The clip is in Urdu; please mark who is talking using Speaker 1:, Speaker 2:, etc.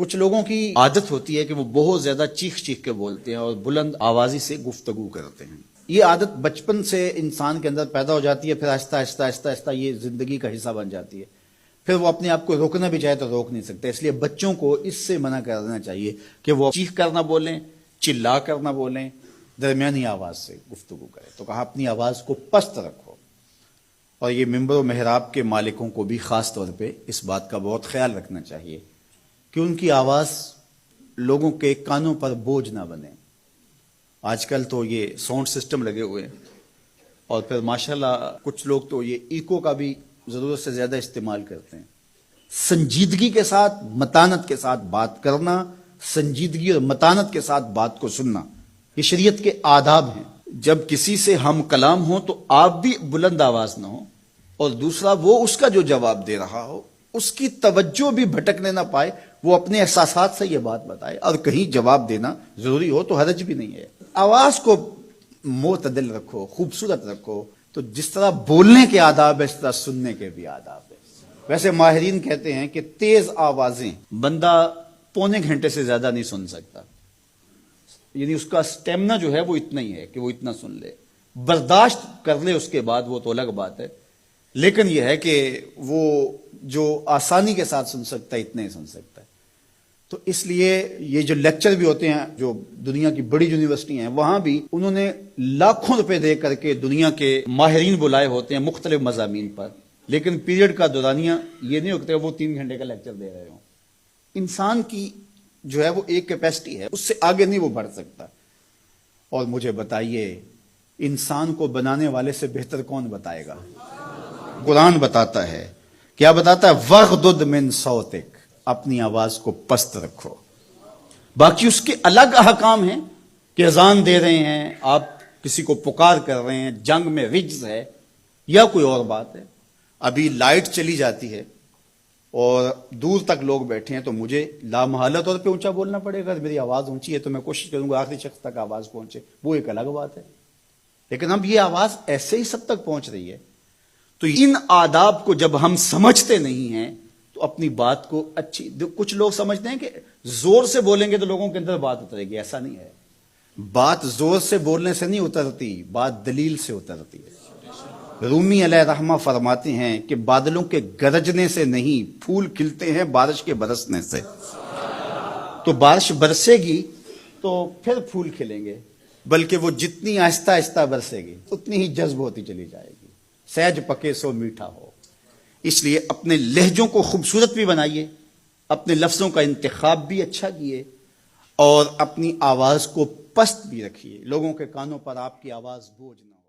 Speaker 1: کچھ لوگوں کی عادت ہوتی ہے کہ وہ بہت زیادہ چیخ چیخ کے بولتے ہیں اور بلند آوازی سے گفتگو کرتے ہیں. یہ عادت بچپن سے انسان کے اندر پیدا ہو جاتی ہے، پھر آہستہ آہستہ آہستہ آہستہ یہ زندگی کا حصہ بن جاتی ہے. پھر وہ اپنے آپ کو روکنا بھی چاہے تو روک نہیں سکتے. اس لیے بچوں کو اس سے منع کر دینا چاہیے کہ وہ چیخ کر نہ بولیں، چلا کر نہ بولیں، درمیانی آواز سے گفتگو کریں. تو کہا اپنی آواز کو پست رکھو. اور یہ ممبر و محراب کے مالکوں کو بھی خاص طور پہ اس بات کا بہت خیال رکھنا چاہیے کہ ان کی آواز لوگوں کے کانوں پر بوجھ نہ بنے. آج کل تو یہ ساؤنڈ سسٹم لگے ہوئے ہیں اور پھر ماشاءاللہ کچھ لوگ تو یہ ایکو کا بھی ضرورت سے زیادہ استعمال کرتے ہیں. سنجیدگی کے ساتھ، متانت کے ساتھ بات کرنا، سنجیدگی اور متانت کے ساتھ بات کو سننا، یہ شریعت کے آداب ہیں. جب کسی سے ہم کلام ہوں تو آپ بھی بلند آواز نہ ہو، اور دوسرا وہ اس کا جو جواب دے رہا ہو اس کی توجہ بھی بھٹکنے نہ پائے، وہ اپنے احساسات سے یہ بات بتائے. اور کہیں جواب دینا ضروری ہو تو حرج بھی نہیں ہے. آواز کو معتدل رکھو، خوبصورت رکھو. تو جس طرح بولنے کے آداب ہے اس طرح سننے کے بھی آداب ہے. ویسے ماہرین کہتے ہیں کہ تیز آوازیں بندہ پونے گھنٹے سے زیادہ نہیں سن سکتا. یعنی اس کا سٹیمنا جو ہے وہ اتنا ہی ہے کہ وہ اتنا سن لے. برداشت کر لے اس کے بعد وہ تو الگ بات ہے، لیکن یہ ہے کہ وہ جو آسانی کے ساتھ سن سکتا ہے اتنا ہی سن سکتا ہے. تو اس لیے یہ جو لیکچر بھی ہوتے ہیں جو دنیا کی بڑی یونیورسٹی ہیں وہاں بھی انہوں نے لاکھوں روپے دے کر کے دنیا کے ماہرین بلائے ہوتے ہیں مختلف مضامین پر، لیکن پیریڈ کا دورانیہ یہ نہیں ہوتا وہ 3 گھنٹے کا لیکچر دے رہے ہوں. انسان کی جو ہے وہ ایک کیپیسٹی ہے، اس سے آگے نہیں وہ بڑھ سکتا. اور مجھے بتائیے انسان کو بنانے والے سے بہتر کون بتائے گا؟ قرآن بتاتا ہے. کیا بتاتا ہے؟ وَغْضُضْ مِنْ صَوْتِكَ، اپنی آواز کو پست رکھو. باقی اس کے الگ احکام ہیں کہ اذان دے رہے ہیں، آپ کسی کو پکار کر رہے ہیں، جنگ میں رجز ہے یا کوئی اور بات ہے. ابھی لائٹ چلی جاتی ہے اور دور تک لوگ بیٹھے ہیں تو مجھے لامحالہ طور پہ اونچا بولنا پڑے گا. میری آواز اونچی ہے تو میں کوشش کروں گا آخری شخص تک آواز پہنچے، وہ ایک الگ بات ہے. لیکن اب یہ آواز ایسے ہی سب تک پہنچ رہی ہے. تو ان آداب کو جب ہم سمجھتے نہیں ہیں تو اپنی بات کو اچھی، کچھ لوگ سمجھتے ہیں کہ زور سے بولیں گے تو لوگوں کے اندر بات اترے گی. ایسا نہیں ہے. بات زور سے بولنے سے نہیں اترتی، بات دلیل سے اترتی ہے. رومی علیہ رحمہ فرماتے ہیں کہ بادلوں کے گرجنے سے نہیں، پھول کھلتے ہیں بارش کے برسنے سے. تو بارش برسے گی تو پھر پھول کھلیں گے، بلکہ وہ جتنی آہستہ آہستہ برسے گی اتنی ہی جذب ہوتی چلی جائے گی. سہج پکے سو میٹھا ہو. اس لیے اپنے لہجوں کو خوبصورت بھی بنائیے، اپنے لفظوں کا انتخاب بھی اچھا کیے، اور اپنی آواز کو پست بھی رکھیے. لوگوں کے کانوں پر آپ کی آواز بوجھ نہ ہو.